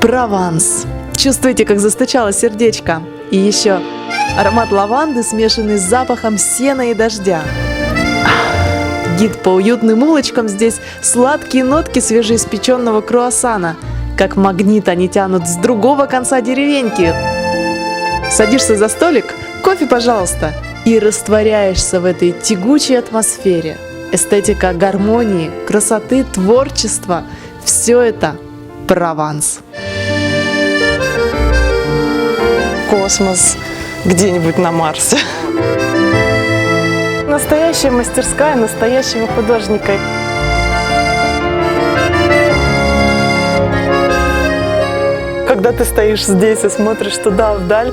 Прованс. Чувствуете, как застучало сердечко? И еще аромат лаванды, смешанный с запахом сена и дождя. Гид по уютным улочкам, здесь сладкие нотки свежеиспеченного круассана. Как магнит они тянут с другого конца деревеньки. Садишься за столик, кофе, пожалуйста, и растворяешься в этой тягучей атмосфере. Эстетика гармонии, красоты, творчества – все это Прованс. Космос где-нибудь на Марсе. Настоящая мастерская настоящего художника. Когда ты стоишь здесь и смотришь туда, вдаль,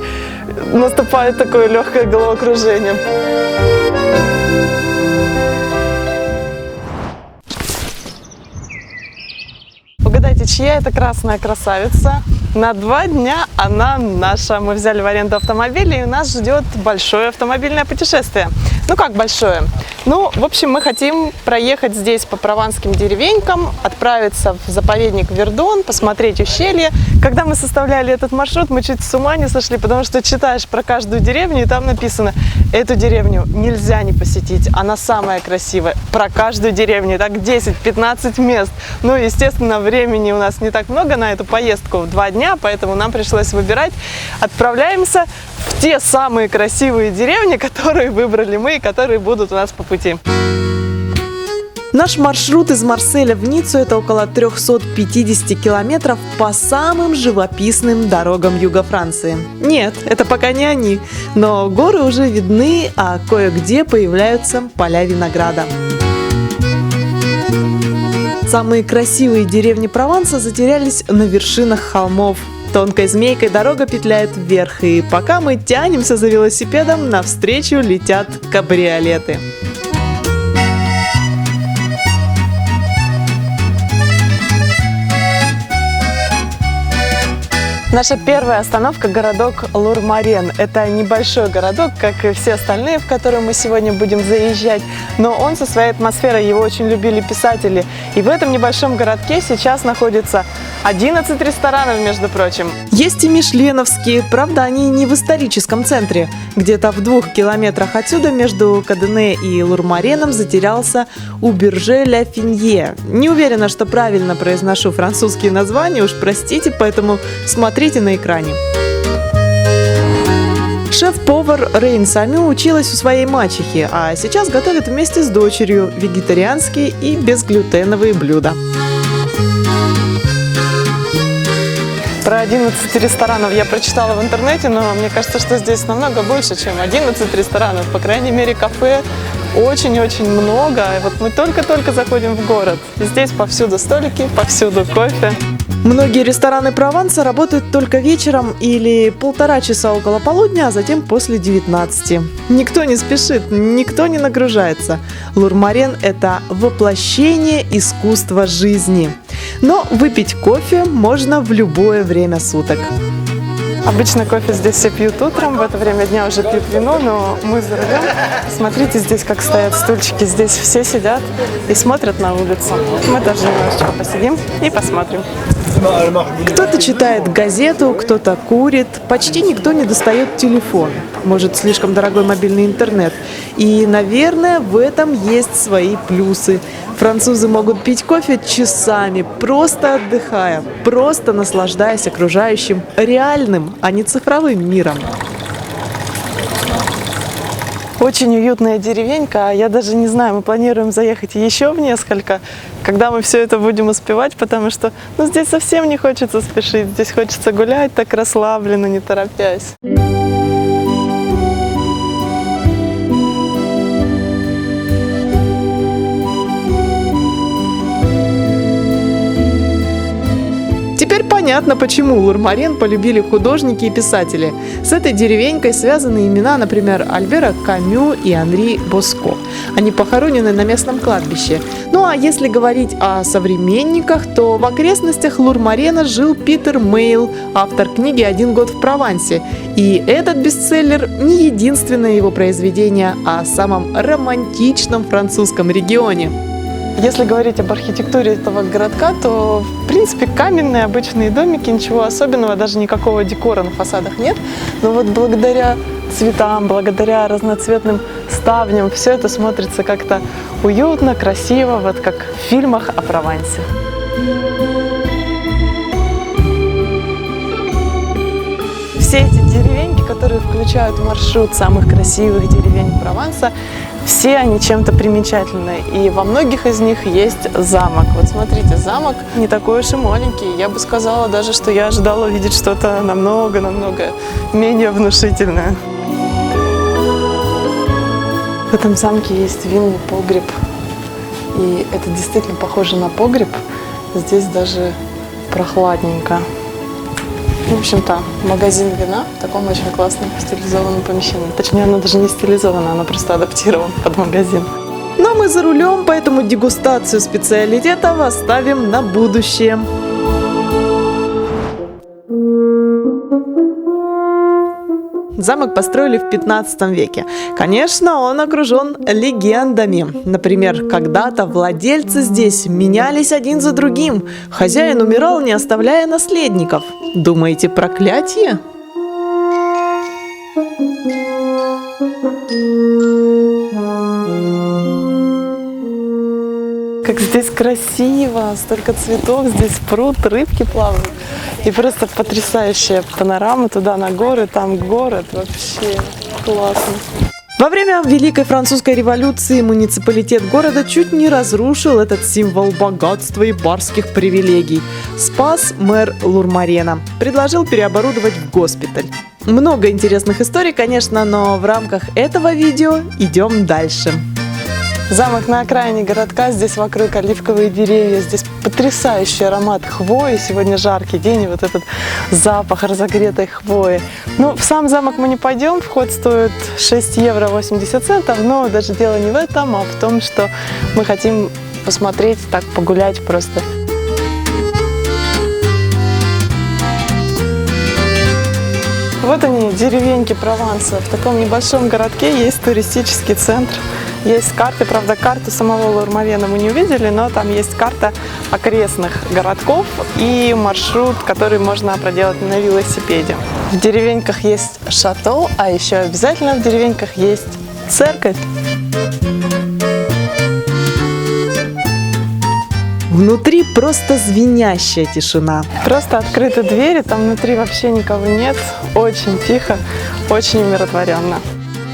наступает такое легкое головокружение. Угадайте, чья это красная красавица? На 2 дня она наша. Мы взяли в аренду автомобиль, и нас ждет большое автомобильное путешествие. Ну как большое? Ну, в общем, мы хотим проехать здесь по прованским деревенькам, отправиться в заповедник Вердон, посмотреть ущелье. Когда мы составляли этот маршрут, мы чуть с ума не сошли, потому что читаешь про каждую деревню, и там написано: эту деревню нельзя не посетить, она самая красивая. Про каждую деревню, так 10-15 мест. Ну, естественно, времени у нас не так много на эту поездку в 2 дня, поэтому нам пришлось выбирать. Отправляемся в те самые красивые деревни, которые выбрали мы и которые будут у нас по пути. Наш маршрут из Марселя в Ниццу – это около 350 километров по самым живописным дорогам юга Франции. Нет, это пока не они, но горы уже видны, а кое-где появляются поля винограда. Самые красивые деревни Прованса затерялись на вершинах холмов. Тонкой змейкой дорога петляет вверх, и пока мы тянемся за велосипедом, навстречу летят кабриолеты. Наша первая остановка – городок Лурмарен. Это небольшой городок, как и все остальные, в которые мы сегодня будем заезжать, но он со своей атмосферой, его очень любили писатели. И в этом небольшом городке сейчас находится 11 ресторанов, между прочим. Есть и мишленовские, правда, они не в историческом центре. Где-то в 2 километрах отсюда между Кадене и Лурмареном затерялся Уберже-ля-Финье. Не уверена, что правильно произношу французские названия, уж простите, поэтому смотрите на экране. Шеф-повар Рейн Самю училась у своей мачехи, а сейчас готовит вместе с дочерью вегетарианские и безглютеновые блюда. Про 11 ресторанов я прочитала в интернете, но мне кажется, что здесь намного больше, чем 11 ресторанов. По крайней мере, кафе очень-очень много. И вот мы только-только заходим в город. И здесь повсюду столики, повсюду кофе. Многие рестораны Прованса работают только вечером или 1,5 часа около полудня, а затем после 19. Никто не спешит, никто не нагружается. Лурмарен – это воплощение искусства жизни. Но выпить кофе можно в любое время суток. Обычно кофе здесь все пьют утром, в это время дня уже пьют вино, но мы за рулем. Смотрите здесь, как стоят стульчики, здесь все сидят и смотрят на улицу. Мы тоже немножечко посидим и посмотрим. Кто-то читает газету, кто-то курит, почти никто не достает телефон. Может, слишком дорогой мобильный интернет. И, наверное, в этом есть свои плюсы. Французы могут пить кофе часами, просто отдыхая, просто наслаждаясь окружающим реальным, а не цифровым миром. Очень уютная деревенька, я даже не знаю, мы планируем заехать еще в несколько, когда мы все это будем успевать, потому что здесь совсем не хочется спешить, здесь хочется гулять так расслабленно, не торопясь. Теперь понятно, почему Лурмарен полюбили художники и писатели. С этой деревенькой связаны имена, например, Альбера Камю и Анри Боско. Они похоронены на местном кладбище. Ну а если говорить о современниках, то в окрестностях Лурмарена жил Питер Мейл, автор книги «1 год в Провансе». И этот бестселлер не единственное его произведение о самом романтичном французском регионе. если говорить об архитектуре этого городка, то, в принципе, каменные обычные домики, ничего особенного, даже никакого декора на фасадах нет. Но вот благодаря цветам, благодаря разноцветным ставням, все это смотрится как-то уютно, красиво, вот как в фильмах о Провансе. Все эти деревеньки, которые включают в маршрут самых красивых деревень Прованса, все они чем-то примечательны. И во многих из них есть замок. Вот смотрите, замок не такой уж и маленький. Я бы сказала даже, что я ожидала увидеть что-то намного-намного менее внушительное. В этом замке есть винный погреб. И это действительно похоже на погреб. Здесь даже прохладненько. В общем-то, магазин вина в таком очень классном стилизованном помещении. Точнее, оно даже не стилизовано, оно просто адаптировано под магазин. Но мы за рулем, поэтому дегустацию специалитетов оставим на будущее. Замок построили в 15 веке. Конечно, он окружен легендами. Например, когда-то владельцы здесь менялись один за другим. Хозяин умирал, не оставляя наследников. Думаете, проклятие? Как здесь красиво, столько цветов, здесь пруд, рыбки плавают. И просто потрясающая панорама туда на горы, там город, вообще классно. Во время Великой Французской революции муниципалитет города чуть не разрушил этот символ богатства и барских привилегий. Спас мэр Лурмарена. Предложил переоборудовать в госпиталь. Много интересных историй, конечно, но в рамках этого видео идем дальше. Замок на окраине городка, здесь вокруг оливковые деревья, здесь потрясающий аромат хвои, сегодня жаркий день, и вот этот запах разогретой хвои. Ну, в сам замок мы не пойдем, вход стоит 6 евро 80 центов, но даже дело не в этом, а в том, что мы хотим посмотреть, так погулять просто. Вот они, деревеньки Прованса. В таком небольшом городке есть туристический центр. Есть карты, правда, карту самого Лурмарена мы не увидели, но там есть карта окрестных городков и маршрут, который можно проделать на велосипеде. В деревеньках есть шато, а еще обязательно в деревеньках есть церковь. Внутри просто звенящая тишина. Просто открыты двери, там внутри вообще никого нет. Очень тихо, очень умиротворенно.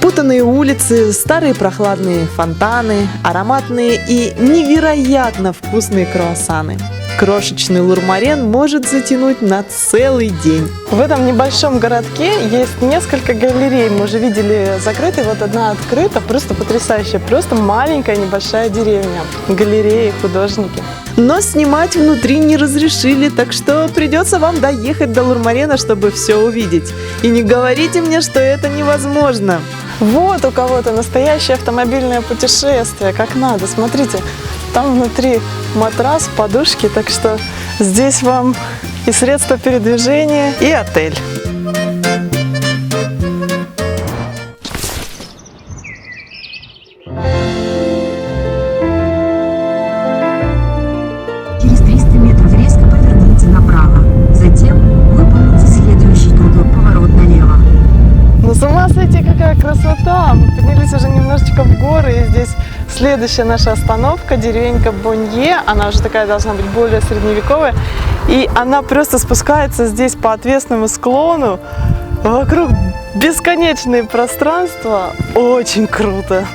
Путанные улицы, старые прохладные фонтаны, ароматные и невероятно вкусные круассаны. Крошечный Лурмарен может затянуть на целый день. В этом небольшом городке есть несколько галерей. Мы уже видели закрытые, вот одна открыта, просто потрясающая, просто маленькая небольшая деревня. Галереи, художники. Но снимать внутри не разрешили, так что придется вам доехать до Лурмарена, чтобы все увидеть. И не говорите мне, что это невозможно. Вот у кого-то настоящее автомобильное путешествие, как надо. Смотрите, там внутри матрас, подушки, так что здесь вам и средства передвижения, и отель. Через 300 метров резко поверните направо. Затем выполните следующий крутой поворот налево. Ну, с ума сойти, какая красота! Мы поднялись уже немножечко в горы, и здесь следующая наша остановка, деревенька Бонье. Она уже такая должна быть более средневековая. И она просто спускается здесь по отвесному склону. Вокруг бесконечные пространства. Очень круто!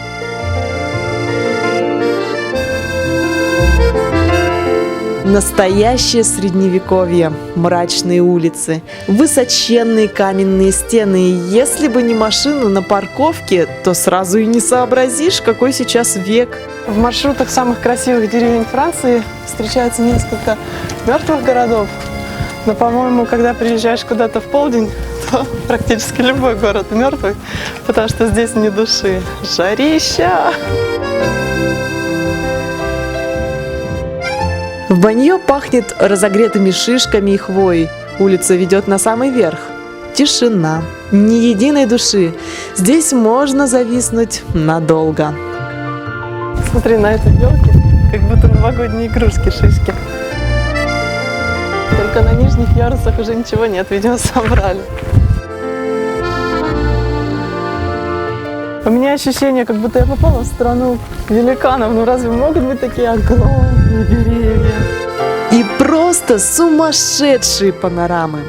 Настоящее средневековье, мрачные улицы, высоченные каменные стены. И если бы не машина на парковке, то сразу и не сообразишь, какой сейчас век. В маршрутах самых красивых деревень Франции встречается несколько мертвых городов. Но, по-моему, когда приезжаешь куда-то в полдень, то практически любой город мертвый, потому что здесь ни души. Жарища! В Бонье пахнет разогретыми шишками и хвоей. Улица ведет на самый верх. Тишина. Ни единой души. Здесь можно зависнуть надолго. Смотри на эти елки. как будто новогодние игрушки, шишки. Только на нижних ярусах уже ничего нет, видимо, собрали. У меня ощущение, как будто я попала в страну великанов. Ну разве могут быть такие огромные деревья? И просто сумасшедшие панорамы.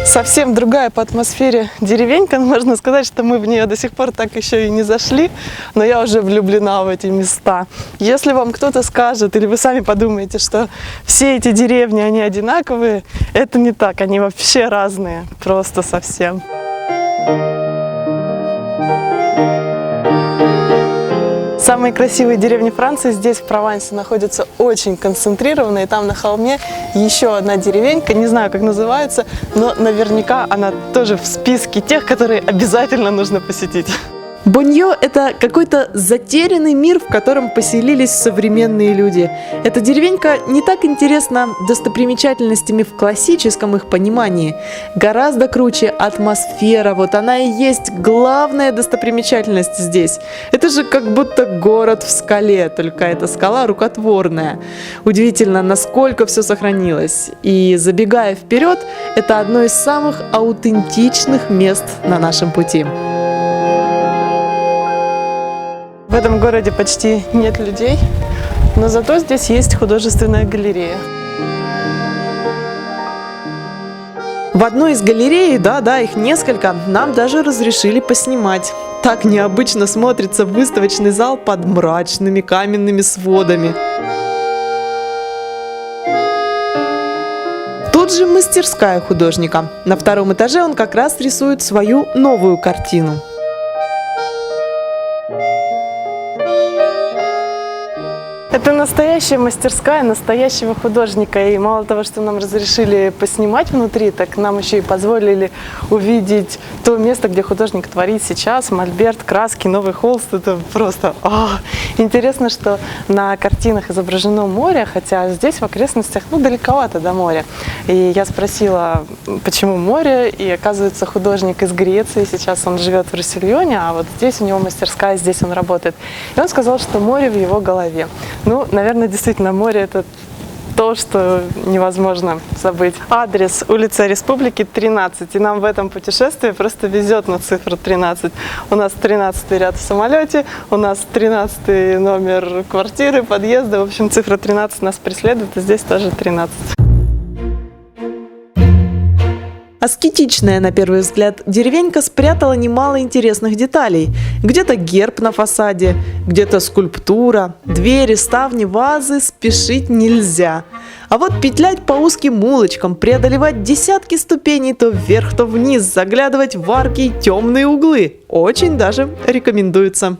Совсем другая по атмосфере деревенька. Можно сказать, что мы в нее до сих пор так еще и не зашли, но я уже влюблена в эти места. Если вам кто-то скажет, или вы сами подумаете, что все эти деревни, они одинаковые, это не так, они вообще разные, просто совсем. Самые красивые деревни Франции здесь, в Провансе, находятся очень концентрированно. И там на холме еще одна деревенька, не знаю, как называется, но наверняка она тоже в списке тех, которые обязательно нужно посетить. Боньо – это какой-то затерянный мир, в котором поселились современные люди. Эта деревенька не так интересна достопримечательностями в классическом их понимании. Гораздо круче атмосфера, вот она и есть главная достопримечательность здесь. Это же как будто город в скале, только эта скала рукотворная. Удивительно, насколько все сохранилось. И забегая вперед, это одно из самых аутентичных мест на нашем пути. В этом городе почти нет людей, но зато здесь есть художественная галерея. В одной из галерей, да, их несколько, нам даже разрешили поснимать. Так необычно смотрится выставочный зал под мрачными каменными сводами. Тут же мастерская художника. На втором этаже он как раз рисует свою новую картину. Это настоящая мастерская настоящего художника. И мало того, что нам разрешили поснимать внутри, так нам еще и позволили увидеть то место, где художник творит сейчас. Мольберт, краски, новый холст. Это просто интересно, что на картинах изображено море, хотя здесь в окрестностях далековато до моря. И я спросила, почему море, и оказывается, художник из Греции. Сейчас он живет в Руссельоне, а вот здесь у него мастерская, здесь он работает. И он сказал, что море в его голове. Ну, наверное, действительно, море – это то, что невозможно забыть. Адрес: улица Республики, 13. И нам в этом путешествии просто везет на цифру 13. У нас 13-й ряд в самолете, у нас 13-й номер квартиры, подъезда. В общем, цифра 13 нас преследует, и здесь тоже 13. Аскетичная, на первый взгляд, деревенька спрятала немало интересных деталей. Где-то герб на фасаде, где-то скульптура, двери, ставни, вазы, спешить нельзя. А вот петлять по узким улочкам, преодолевать десятки ступеней то вверх, то вниз, заглядывать в арки и темные углы очень даже рекомендуется.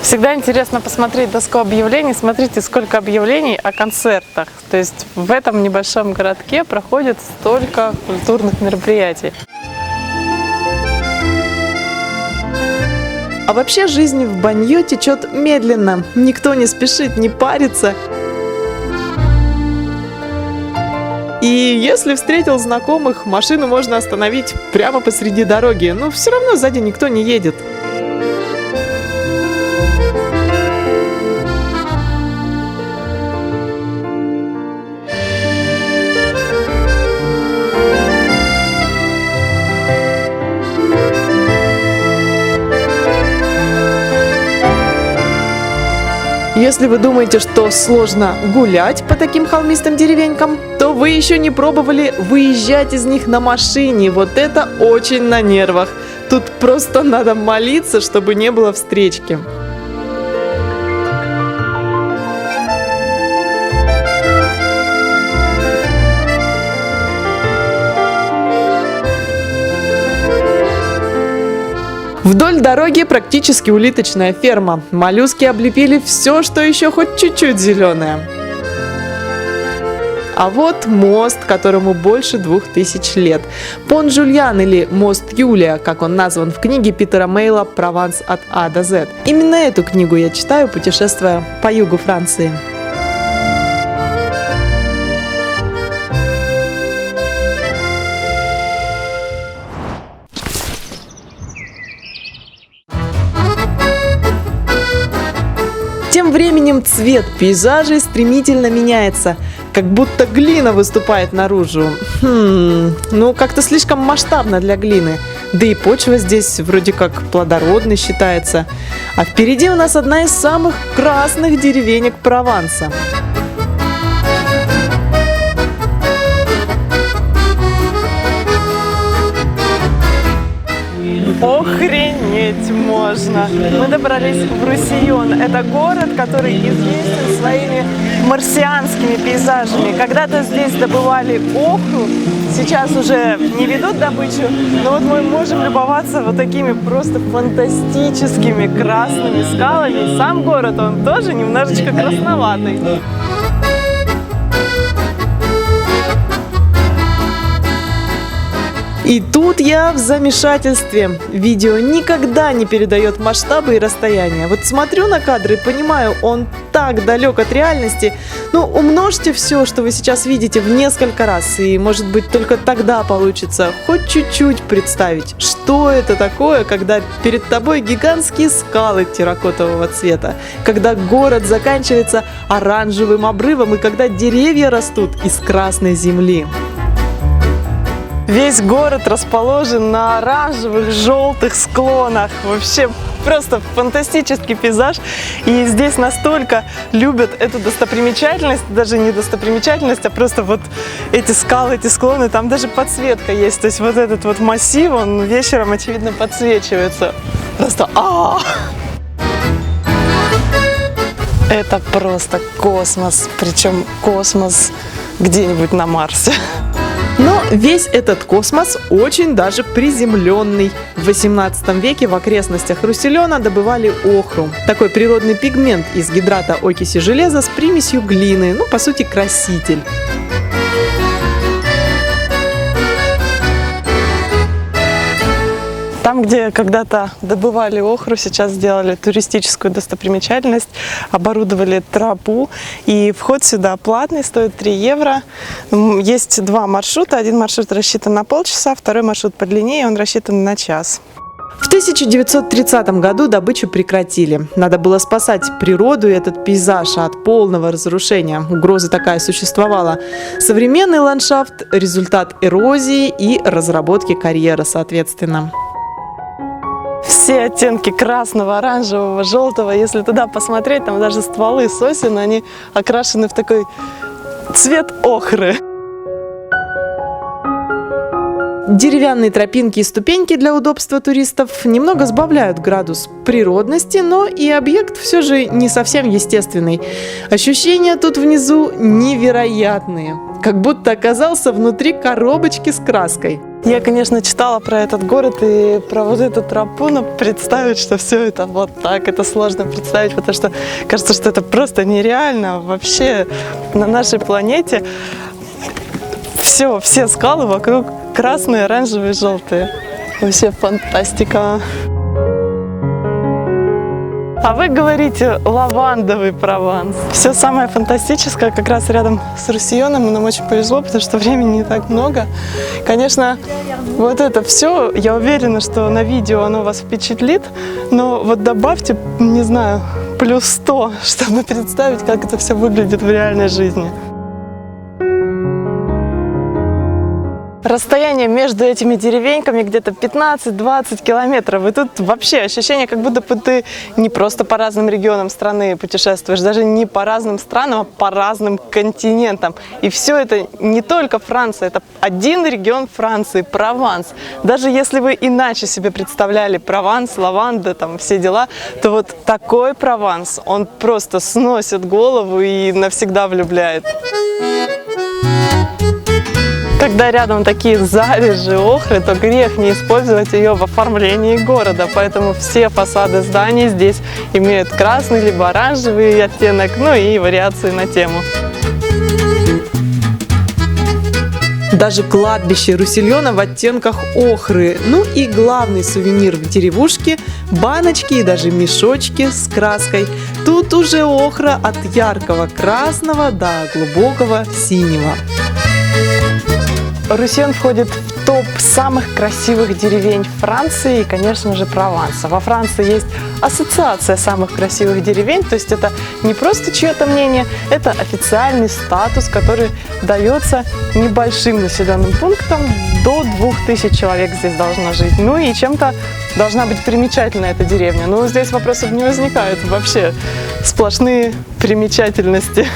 Всегда интересно посмотреть доску объявлений. Смотрите, сколько объявлений о концертах. То есть в этом небольшом городке проходит столько культурных мероприятий. А вообще жизнь в Боньо течет медленно. Никто не спешит, не парится. И если встретил знакомых, машину можно остановить прямо посреди дороги. Но все равно сзади никто не едет. Если вы думаете, что сложно гулять по таким холмистым деревенькам, то вы еще не пробовали выезжать из них на машине. Вот это очень на нервах. Тут просто надо молиться, чтобы не было встречки. Вдоль дороги практически улиточная ферма. Моллюски облепили все, что еще хоть чуть-чуть зеленое. А вот мост, которому больше 2000 лет. Понт Жульян или мост Юлия, как он назван в книге Питера Мейла «Прованс от А до З». Именно эту книгу я читаю, путешествуя по югу Франции. Тем временем цвет пейзажей стремительно меняется, как будто глина выступает наружу. Ну как-то слишком масштабно для глины. Да и почва здесь вроде как плодородной считается. А впереди у нас одна из самых красных деревенек Прованса. Охренеть можно! Мы добрались в Руссион. Это город, который известен своими марсианскими пейзажами. Когда-то здесь добывали охру, сейчас уже не ведут добычу, но вот мы можем любоваться вот такими просто фантастическими красными скалами. И сам город, он тоже немножечко красноватый. И тут я в замешательстве. Видео никогда не передает масштабы и расстояния. Вот смотрю на кадры и понимаю, он так далек от реальности. Ну, умножьте все, что вы сейчас видите, в несколько раз. И, может быть, только тогда получится хоть чуть-чуть представить, что это такое, когда перед тобой гигантские скалы терракотового цвета, когда город заканчивается оранжевым обрывом и когда деревья растут из красной земли. Весь город расположен на оранжевых, желтых склонах. Вообще просто фантастический пейзаж. И здесь настолько любят эту достопримечательность, даже не достопримечательность, а просто вот эти скалы, эти склоны. Там даже подсветка есть. То есть вот этот вот массив, он вечером, очевидно, подсвечивается. Просто Это просто космос. Причем космос где-нибудь на Марсе. Но весь этот космос очень даже приземленный. В 18 веке в окрестностях Руссельона добывали охру. Такой природный пигмент из гидрата окиси железа с примесью глины, ну по сути краситель. Там, где когда-то добывали охру, сейчас сделали туристическую достопримечательность, оборудовали тропу, и вход сюда платный, стоит 3 евро. Есть 2 маршрута, один маршрут рассчитан на полчаса, второй маршрут подлиннее, он рассчитан на час. В 1930 году добычу прекратили. Надо было спасать природу и этот пейзаж от полного разрушения. Угроза такая существовала. Современный ландшафт – результат эрозии и разработки карьера, соответственно. Все оттенки красного, оранжевого, желтого, если туда посмотреть, там даже стволы сосен, они окрашены в такой цвет охры. Деревянные тропинки и ступеньки для удобства туристов немного сбавляют градус природности, но и объект все же не совсем естественный. Ощущения тут внизу невероятные, как будто оказался внутри коробочки с краской. Я, конечно, читала про этот город и про вот эту тропу, но представить, что все это вот так, это сложно представить, потому что кажется, что это просто нереально. Вообще на нашей планете все скалы вокруг красные, оранжевые, желтые. Вообще фантастика. А вы говорите лавандовый Прованс. Все самое фантастическое как раз рядом с Руссионом, и нам очень повезло, потому что времени не так много. Конечно, вот это все, я уверена, что на видео оно вас впечатлит, но вот добавьте, не знаю, плюс 100, чтобы представить, как это все выглядит в реальной жизни. Расстояние между этими деревеньками где-то 15-20 километров. И тут вообще ощущение, как будто бы ты не просто по разным регионам страны путешествуешь, даже не по разным странам, а по разным континентам. И все это не только Франция, это один регион Франции, Прованс. Даже если вы иначе себе представляли Прованс, лаванда, там все дела, то вот такой Прованс, он просто сносит голову и навсегда влюбляет. когда рядом такие залежи охры, то грех не использовать ее в оформлении города. Поэтому все фасады зданий здесь имеют красный либо оранжевый оттенок, ну и вариации на тему. Даже кладбище Руссельона в оттенках охры. Ну и главный сувенир в деревушке – баночки и даже мешочки с краской. Тут уже охра от яркого красного до глубокого синего. Руссельон входит в топ самых красивых деревень Франции и, конечно же, Прованса. Во Франции есть ассоциация самых красивых деревень, то есть это не просто чье-то мнение, это официальный статус, который дается небольшим населенным пунктам, до 2000 человек здесь должно жить. Ну и чем-то должна быть примечательна эта деревня. Но здесь вопросов не возникает, вообще сплошные примечательности.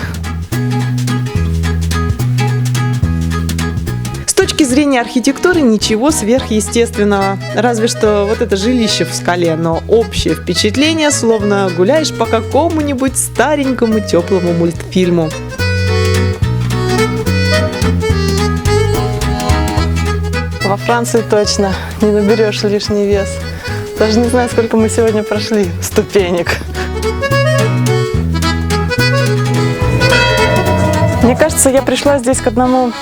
С точки зрения архитектуры ничего сверхъестественного, разве что вот это жилище в скале, но общее впечатление, словно гуляешь по какому-нибудь старенькому теплому мультфильму. Во Франции точно не наберешь лишний вес. Даже не знаю, сколько мы сегодня прошли ступенек. Мне кажется, я пришла здесь к одному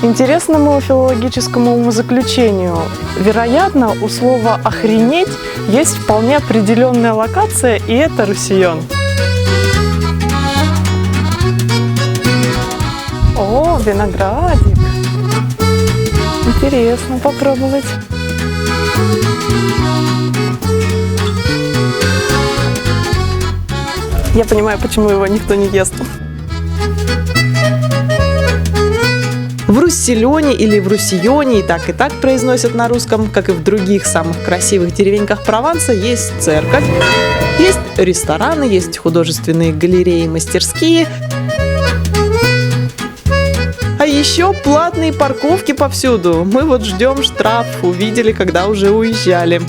интересному филологическому умозаключению. Вероятно, у слова «охренеть» есть вполне определенная локация, и это Руссельон. О, виноградик! Интересно попробовать. Я понимаю, почему его никто не ест. В Руссельоне или в Руссионе и так произносят на русском, как и в других самых красивых деревеньках Прованса, есть церковь, есть рестораны, есть художественные галереи, мастерские, а еще платные парковки повсюду. Мы вот ждем штраф, увидели, когда уже уезжали.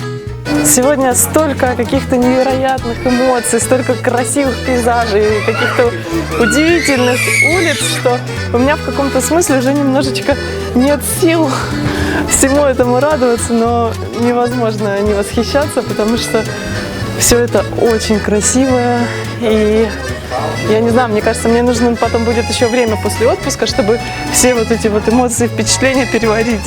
Сегодня столько каких-то невероятных эмоций, столько красивых пейзажей, каких-то удивительных улиц, что у меня в каком-то смысле уже немножечко нет сил всему этому радоваться, но невозможно не восхищаться, потому что все это очень красивое. И я не знаю, мне кажется, мне нужно потом будет еще время после отпуска, чтобы все вот эти вот эмоции, впечатления переварить.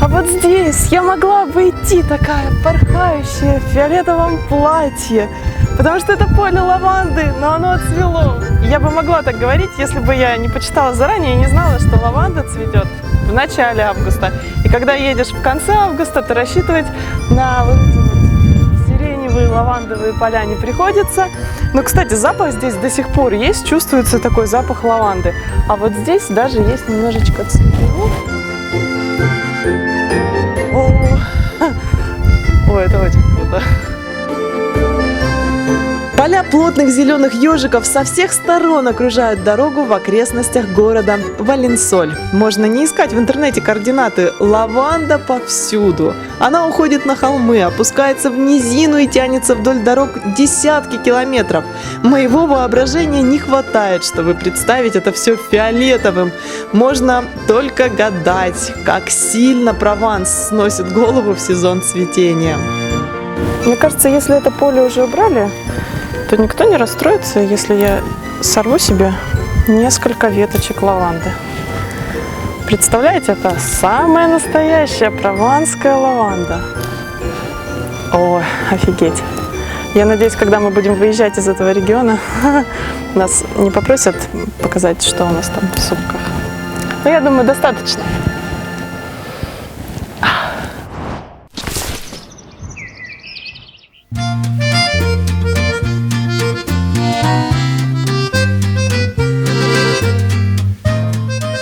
Вот здесь я могла бы идти такая порхающая в фиолетовом платье, потому что это поле лаванды, но оно отцвело. Я бы могла так говорить, если бы я не почитала заранее и не знала, что лаванда цветет в начале августа. И когда едешь в конце августа, то рассчитывать на вот эти вот сиреневые лавандовые поля не приходится. Но, кстати, запах здесь до сих пор есть, чувствуется такой запах лаванды. А вот здесь даже есть немножечко цветов. О, это очень круто. Поля плотных зеленых ежиков со всех сторон окружают дорогу в окрестностях города Валенсоль. Можно не искать в интернете координаты. Лаванда повсюду. Она уходит на холмы, опускается в низину и тянется вдоль дорог десятки километров. Моего воображения не хватает, чтобы представить это все фиолетовым. Можно только гадать, как сильно Прованс сносит голову в сезон цветения. Мне кажется, если это поле уже убрали, то никто не расстроится, если я сорву себе несколько веточек лаванды. Представляете, это самая настоящая прованская лаванда. О, офигеть. Я надеюсь, когда мы будем выезжать из этого региона, нас не попросят показать, что у нас там в сумках. Но я думаю, достаточно.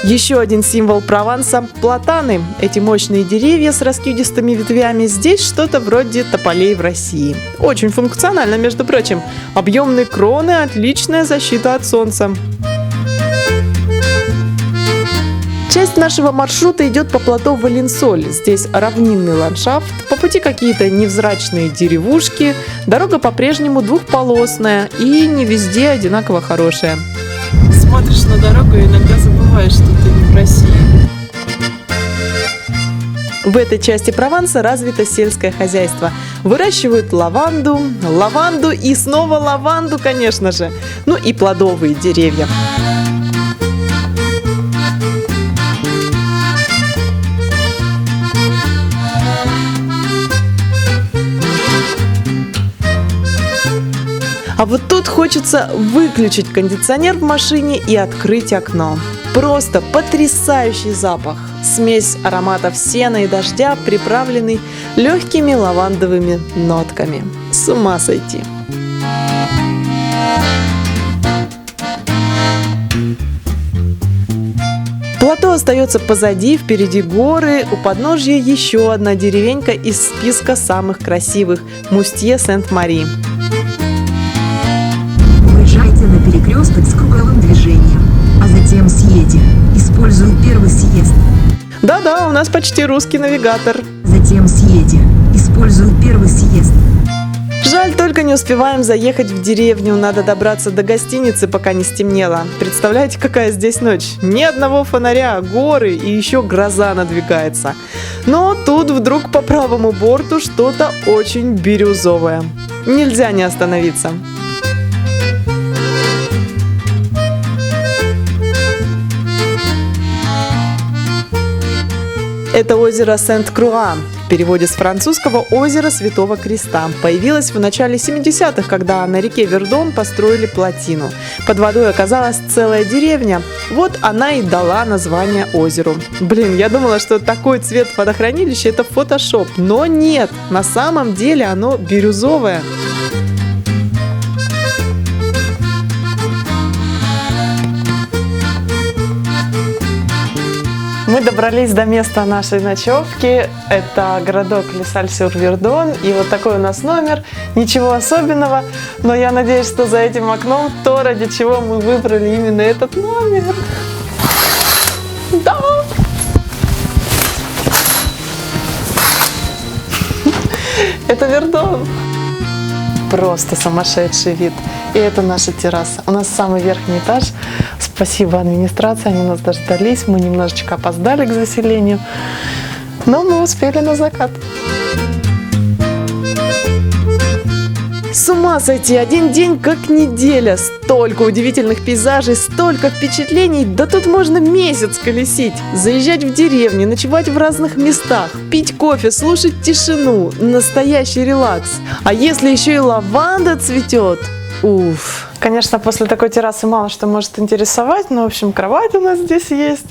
Еще один символ Прованса – платаны. Эти мощные деревья с раскидистыми ветвями здесь что-то вроде тополей в России. Очень функционально, между прочим. Объемные кроны – отличная защита от солнца. Часть нашего маршрута идет по плато Валенсоль. Здесь равнинный ландшафт, по пути какие-то невзрачные деревушки, дорога по-прежнему двухполосная и не везде одинаково хорошая. Смотришь на дорогу и иногда забываешь, что ты не в России. В этой части Прованса развито сельское хозяйство. Выращивают лаванду и снова лаванду, конечно же. Ну и плодовые деревья. А вот тут хочется выключить кондиционер в машине и открыть окно. Просто потрясающий запах. Смесь ароматов сена и дождя, приправленный легкими лавандовыми нотками. С ума сойти. Плато остается позади, впереди горы, у подножья еще одна деревенька из списка самых красивых – Мустье-Сент-Мари. Выезжайте на перекресток с круговым движением, а затем съедете. Используя первый съезд. Да-да, у нас почти русский навигатор. Затем съедете. Используя первый съезд. Жаль, только не успеваем заехать в деревню. Надо добраться до гостиницы, пока не стемнело. Представляете, какая здесь ночь? Ни одного фонаря, горы и еще гроза надвигается. Но тут вдруг по правому борту что-то очень бирюзовое. Нельзя не остановиться. Это озеро Сент-Круа. В переводе с французского «Озеро Святого Креста». Появилось в начале 70-х, когда на реке Вердон построили плотину. Под водой оказалась целая деревня. Вот она и дала название озеру. Блин, я думала, что такой цвет водохранилища – это фотошоп. Но нет, на самом деле оно бирюзовое. Мы добрались до места нашей ночевки. Это городок Лесаль-сюр-Вердон. И вот такой у нас номер. Ничего особенного. Но я надеюсь, что за этим окном то, ради чего мы выбрали именно этот номер. Да! Это Вердон. Просто сумасшедший вид. И это наша терраса. У нас самый верхний этаж. Спасибо администрации, они нас дождались. Мы немножечко опоздали к заселению, но мы успели на закат. С ума сойти, один день как неделя. Столько удивительных пейзажей, столько впечатлений. Да тут можно месяц колесить. Заезжать в деревни, ночевать в разных местах, пить кофе, слушать тишину. Настоящий релакс. А если еще и лаванда цветет? Уф. Конечно, после такой террасы мало что может интересовать, но, в общем, кровать у нас здесь есть.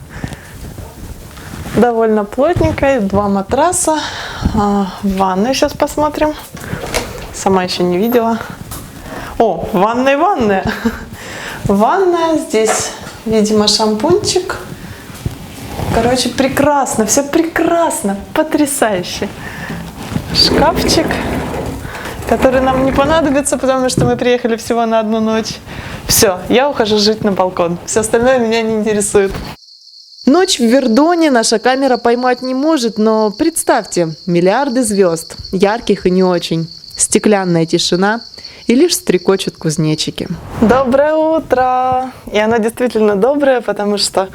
Довольно плотненькая, 2 матраса. Ванную сейчас посмотрим. Сама еще не видела. О, ванная. Ванная, здесь, видимо, шампунчик. Короче, прекрасно, все прекрасно, потрясающе. Шкафчик, который нам не понадобится, потому что мы приехали всего на 1 ночь. Все, я ухожу жить на балкон. Все остальное меня не интересует. Ночь в Вердоне наша камера поймать не может, но представьте, миллиарды звезд, ярких и не очень, стеклянная тишина и лишь стрекочут кузнечики. Доброе утро! И оно действительно доброе, потому что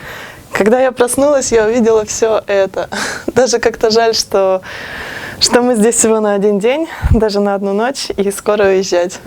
когда я проснулась, я увидела все это. Даже как-то жаль, что мы здесь всего на 1 день, даже на 1 ночь, и скоро уезжать.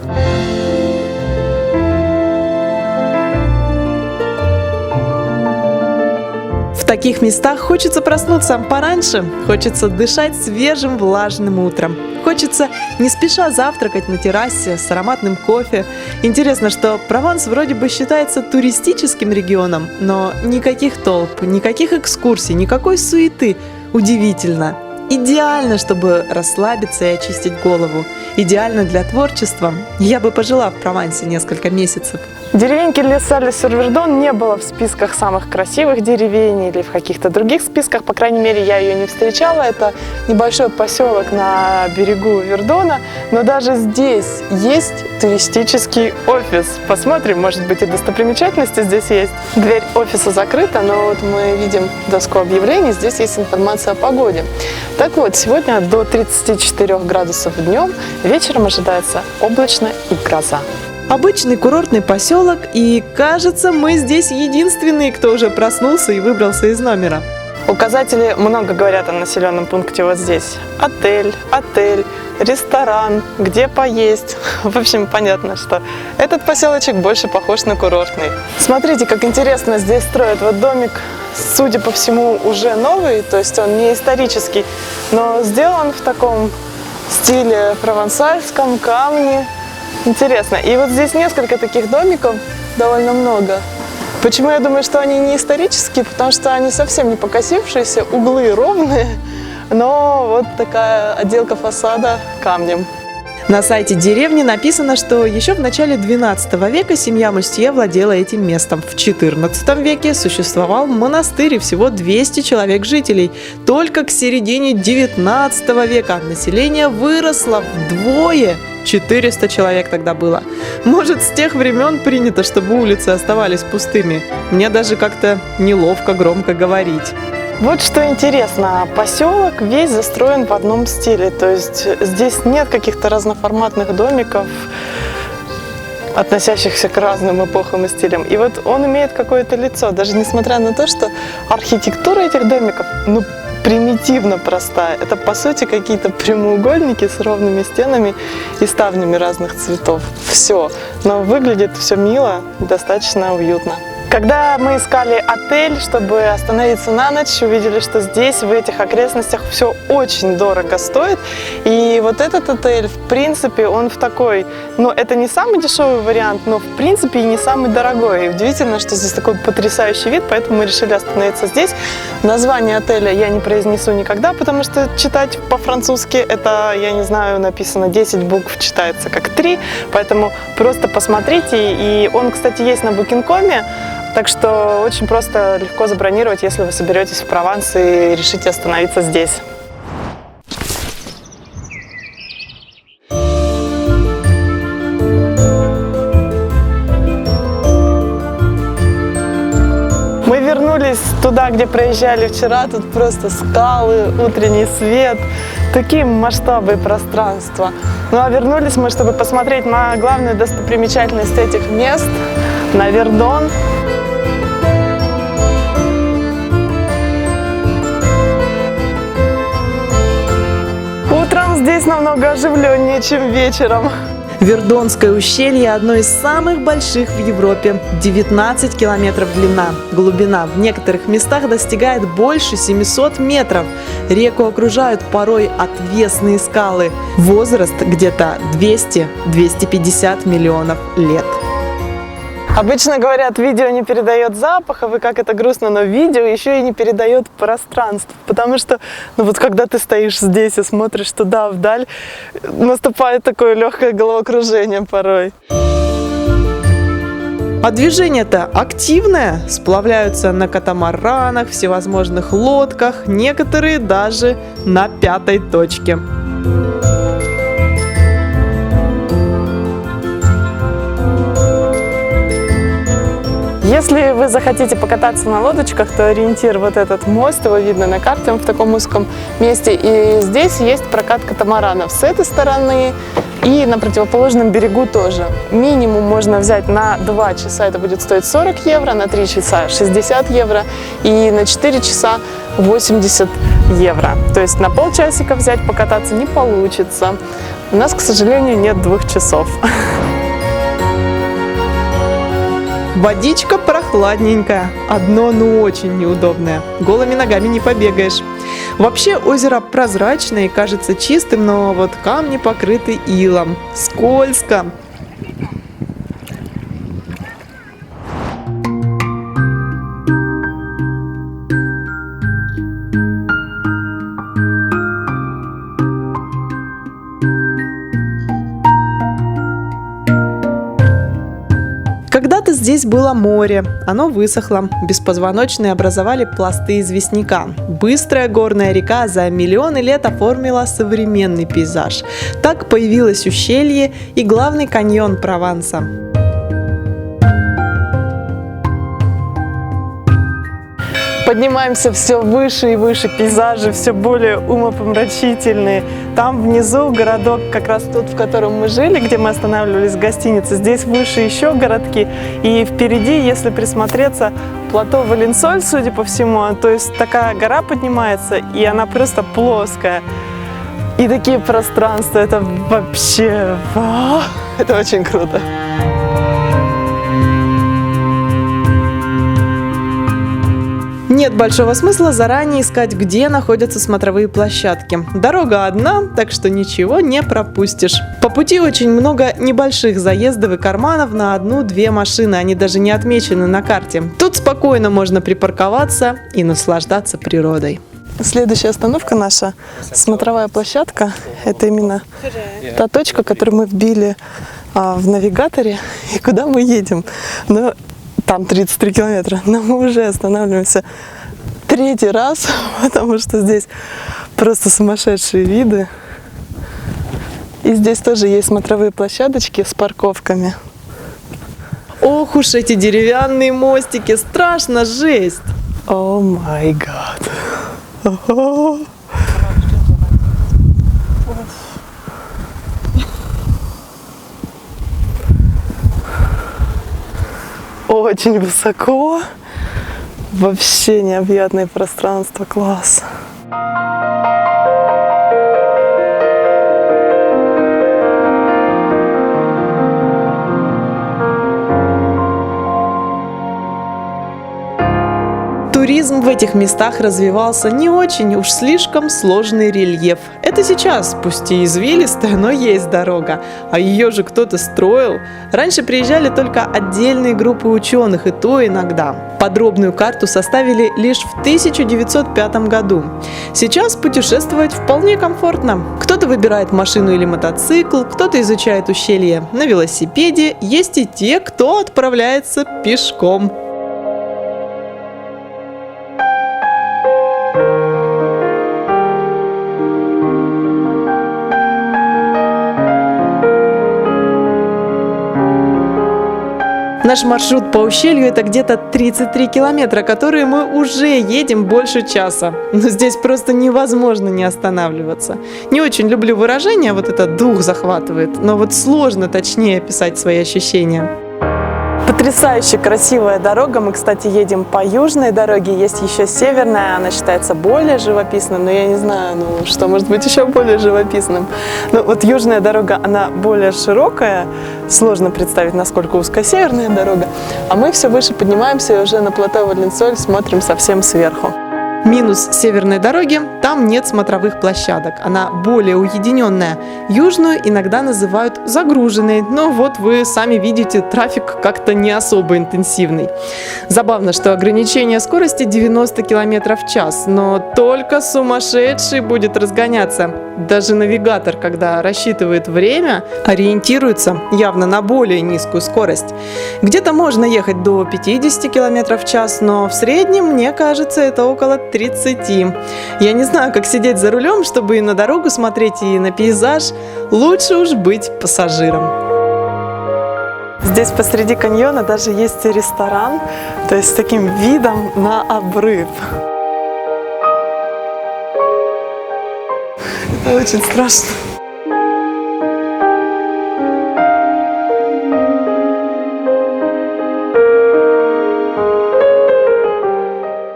В таких местах хочется проснуться пораньше, хочется дышать свежим влажным утром. Хочется не спеша завтракать на террасе с ароматным кофе. Интересно, что Прованс вроде бы считается туристическим регионом, но никаких толп, никаких экскурсий, никакой суеты. Удивительно. Идеально, чтобы расслабиться и очистить голову. Идеально для творчества. Я бы пожила в Провансе несколько месяцев. Деревеньки Лес-Сале-Сюр-Вердон не было в списках самых красивых деревень или в каких-то других списках, по крайней мере, я ее не встречала. Это небольшой поселок на берегу Вердона, но даже здесь есть туристический офис. Посмотрим, может быть, и достопримечательности здесь есть. Дверь офиса закрыта, но вот мы видим доску объявлений, здесь есть информация о погоде. Так вот, сегодня до 34 градусов днем, вечером ожидается облачно и гроза. Обычный курортный поселок, и кажется, мы здесь единственные, кто уже проснулся и выбрался из номера. Указатели много говорят о населенном пункте вот здесь. Отель, ресторан, где поесть. В общем, понятно, что этот поселочек больше похож на курортный. Смотрите, как интересно здесь строят. Вот домик, судя по всему, уже новый, то есть он не исторический, но сделан в таком стиле провансальском, камни. Интересно. И вот здесь несколько таких домиков, довольно много. Почему я думаю, что они не исторические? Потому что они совсем не покосившиеся, углы ровные, но вот такая отделка фасада камнем. На сайте деревни написано, что еще в начале XII века семья Мустье владела этим местом. В XIV веке существовал монастырь и всего 200 человек жителей. Только к середине XIX века население выросло вдвое. 400 человек тогда было. Может, с тех времен принято, чтобы улицы оставались пустыми. Мне даже как-то неловко громко говорить. Вот что интересно, поселок весь застроен в одном стиле, то есть здесь нет каких-то разноформатных домиков, относящихся к разным эпохам и стилям. И вот он имеет какое-то лицо, даже несмотря на то, что архитектура этих домиков, примитивно простая. Это, по сути, какие-то прямоугольники с ровными стенами и ставнями разных цветов. Все. Но выглядит все мило и достаточно уютно. Когда мы искали отель, чтобы остановиться на ночь, увидели, что здесь, в этих окрестностях, все очень дорого стоит. И вот этот отель, в принципе, он в такой, это не самый дешевый вариант, но в принципе и не самый дорогой. И удивительно, что здесь такой потрясающий вид, поэтому мы решили остановиться здесь. Название отеля я не произнесу никогда, потому что читать по-французски это, я не знаю, написано 10 букв, читается как 3, поэтому просто посмотрите. И он, кстати, есть на Booking.com. Так что очень просто, легко забронировать, если вы соберетесь в Прованс и решите остановиться здесь. Мы вернулись туда, где проезжали вчера. Тут просто скалы, утренний свет, такие масштабы и пространства. А вернулись мы, чтобы посмотреть на главную достопримечательность этих мест, на Вердон. Здесь намного оживленнее, чем вечером. Вердонское ущелье – одно из самых больших в Европе. 19 километров длина. Глубина в некоторых местах достигает больше 700 метров. Реку окружают порой отвесные скалы. Возраст где-то 200-250 миллионов лет. Обычно говорят, видео не передает запахов, и как это грустно, но видео еще и не передает пространство. Потому что, когда ты стоишь здесь и смотришь туда, вдаль, наступает такое легкое головокружение порой. А движение-то активное. Сплавляются на катамаранах, всевозможных лодках, некоторые даже на 5-й точке. Если вы захотите покататься на лодочках, то ориентир вот этот мост, его видно на карте, он в таком узком месте. И здесь есть прокат катамаранов с этой стороны и на противоположном берегу тоже. Минимум можно взять на 2 часа, это будет стоить 40 евро, на 3 часа 60 евро и на 4 часа 80 евро. То есть на полчасика взять покататься не получится. У нас, к сожалению, нет 2 часов. Водичка прохладненькая, одно, но очень неудобное. Голыми ногами не побегаешь. Вообще озеро прозрачное и кажется чистым, но вот камни покрыты илом. Скользко. здесь было море, оно высохло, беспозвоночные образовали пласты известняка. Быстрая горная река за миллионы лет оформила современный пейзаж. Так появилось ущелье и главный каньон Прованса. Поднимаемся все выше и выше, пейзажи все более умопомрачительные. Там внизу городок, как раз тот, в котором мы жили, где мы останавливались в гостинице. Здесь выше еще городки. И впереди, если присмотреться, плато Валенсоль, судя по всему. То есть такая гора поднимается, и она просто плоская. И такие пространства, это вообще... Это очень круто. Нет большого смысла заранее искать, где находятся смотровые площадки. Дорога одна, так что ничего не пропустишь. По пути очень много небольших заездов и карманов на 1-2 машины, они даже не отмечены на карте. Тут спокойно можно припарковаться и наслаждаться природой. Следующая остановка наша, смотровая площадка, это именно та точка, которую мы вбили в навигаторе и куда мы едем. Но там 33 километра, но мы уже останавливаемся 3-й раз, потому что здесь просто сумасшедшие виды. И здесь тоже есть смотровые площадочки с парковками. Ох уж эти деревянные мостики, страшно, жесть! О май гад! Очень высоко, вообще необъятное пространство, класс. Туризм в этих местах развивался не очень, уж слишком сложный рельеф. Это сейчас, пусть и извилистая, но есть дорога, а ее же кто-то строил. Раньше приезжали только отдельные группы ученых, и то иногда. Подробную карту составили лишь в 1905 году. Сейчас путешествовать вполне комфортно. Кто-то выбирает машину или мотоцикл, кто-то изучает ущелье на велосипеде, есть и те, кто отправляется пешком. Наш маршрут по ущелью – это где-то 33 километра, которые мы уже едем больше часа. Но здесь просто невозможно не останавливаться. Не очень люблю выражение, вот это дух захватывает, но вот сложно точнее описать свои ощущения. Потрясающе красивая дорога. Мы, кстати, едем по южной дороге. Есть еще северная, она считается более живописной, но я не знаю, что может быть еще более живописным. Но вот южная дорога, она более широкая. Сложно представить, насколько узкая северная дорога. А мы все выше поднимаемся и уже на плато Валенсоль смотрим совсем сверху. Минус северной дороги – там нет смотровых площадок. Она более уединенная. Южную иногда называют загруженной, но вот вы сами видите, трафик как-то не особо интенсивный. Забавно, что ограничение скорости 90 км в час, но только сумасшедший будет разгоняться. Даже навигатор, когда рассчитывает время, ориентируется явно на более низкую скорость. Где-то можно ехать до 50 км в час, но в среднем, мне кажется, это около 30. Я не знаю, как сидеть за рулем, чтобы и на дорогу смотреть, и на пейзаж. Лучше уж быть пассажиром. Здесь посреди каньона даже есть ресторан, то есть с таким видом на обрыв. Это очень страшно.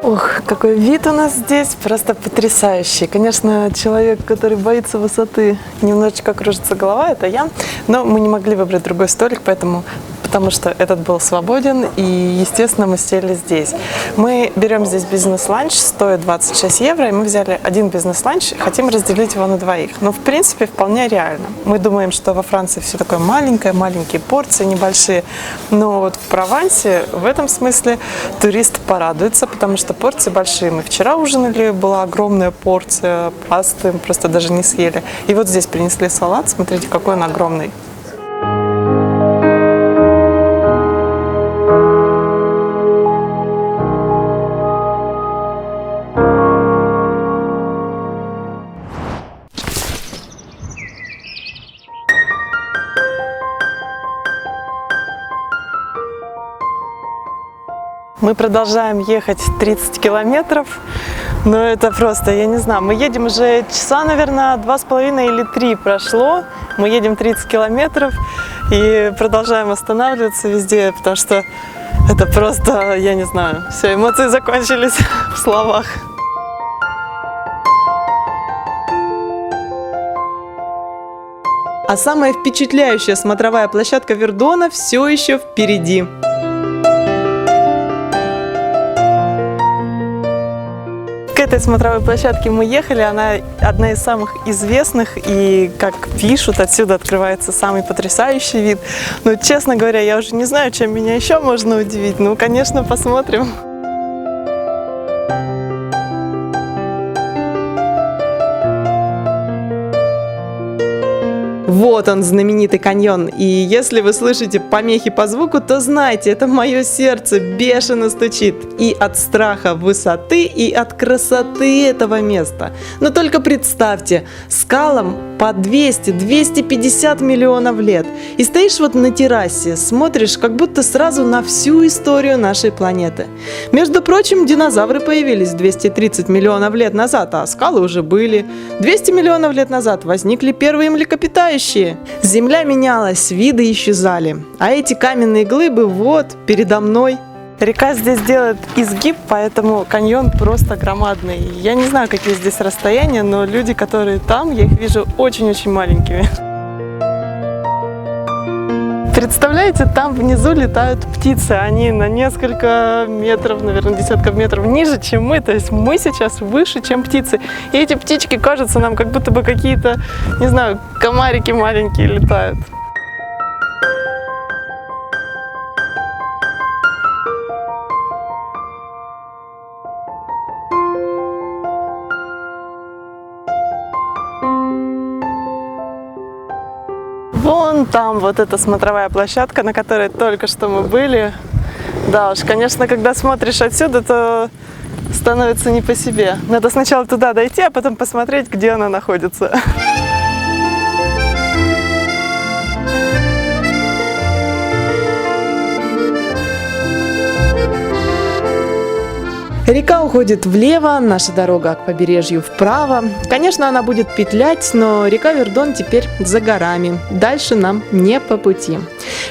Ох, какой вид у нас здесь, просто потрясающий. Конечно, человек, который боится высоты, немножечко кружится голова, это я. Но мы не могли выбрать другой столик, потому что этот был свободен, и, естественно, мы сели здесь. Мы берем здесь бизнес-ланч, стоит 26 евро, и мы взяли один бизнес-ланч, хотим разделить его на двоих. Но, в принципе, вполне реально. Мы думаем, что во Франции все такое маленькое, маленькие порции, небольшие. Но вот в Провансе в этом смысле турист порадуется, потому что порции большие. Мы вчера ужинали, была огромная порция пасты, мы просто даже не съели. И вот здесь принесли салат, смотрите, какой он огромный. Мы продолжаем ехать 30 километров, но это просто, я не знаю, мы едем уже часа, наверное, 2,5 или 3 прошло, мы едем 30 километров и продолжаем останавливаться везде, потому что это просто, я не знаю, все, эмоции закончились в словах. А самая впечатляющая смотровая площадка Вердона все еще впереди. К этой смотровой площадке мы ехали, она одна из самых известных, и, как пишут, отсюда открывается самый потрясающий вид. Но, честно говоря, я уже не знаю, чем меня еще можно удивить. Ну, конечно, посмотрим. Вот он, знаменитый каньон. И если вы слышите помехи по звуку, то знайте, это мое сердце бешено стучит. И от страха высоты, и от красоты этого места. Но только представьте, скалам по 200-250 миллионов лет. И стоишь вот на террасе, смотришь как будто сразу на всю историю нашей планеты. Между прочим, динозавры появились 230 миллионов лет назад, а скалы уже были. 200 миллионов лет назад возникли первые млекопитающие. Земля менялась, виды исчезали. А эти каменные глыбы вот передо мной. Река здесь делает изгиб, поэтому каньон просто громадный. Я не знаю, какие здесь расстояния, но люди, которые там, я их вижу очень-очень маленькими. Представляете, там внизу летают птицы, они на несколько метров, наверное, десятков метров ниже, чем мы, то есть мы сейчас выше, чем птицы. И эти птички кажутся нам как будто бы какие-то, не знаю, комарики маленькие летают. Вон там вот эта смотровая площадка, на которой только что мы были. Да уж, конечно, когда смотришь отсюда, то становится не по себе. Надо сначала туда дойти, а потом посмотреть, где она находится. Река уходит влево, наша дорога к побережью вправо. Конечно, она будет петлять, но река Вердон теперь за горами. Дальше нам не по пути.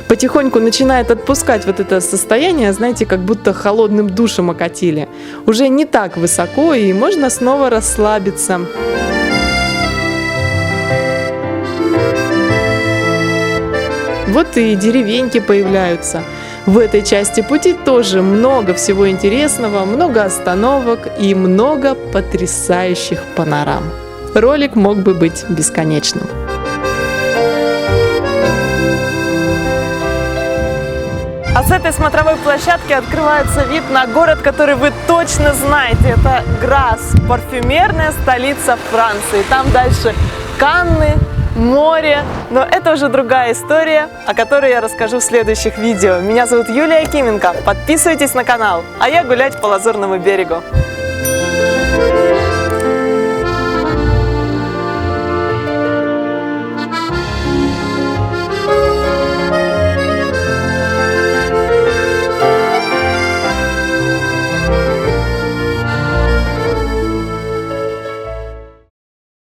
Потихоньку начинает отпускать вот это состояние, знаете, как будто холодным душем окатили. Уже не так высоко, и можно снова расслабиться. Вот и деревеньки появляются. В этой части пути тоже много всего интересного, много остановок и много потрясающих панорам. Ролик мог бы быть бесконечным. А с этой смотровой площадки открывается вид на город, который вы точно знаете. Это Грасс, парфюмерная столица Франции. Там дальше Канны, море, но это уже другая история, о которой я расскажу в следующих видео. Меня зовут Юлия Якименко, подписывайтесь на канал, а я гулять по Лазурному берегу.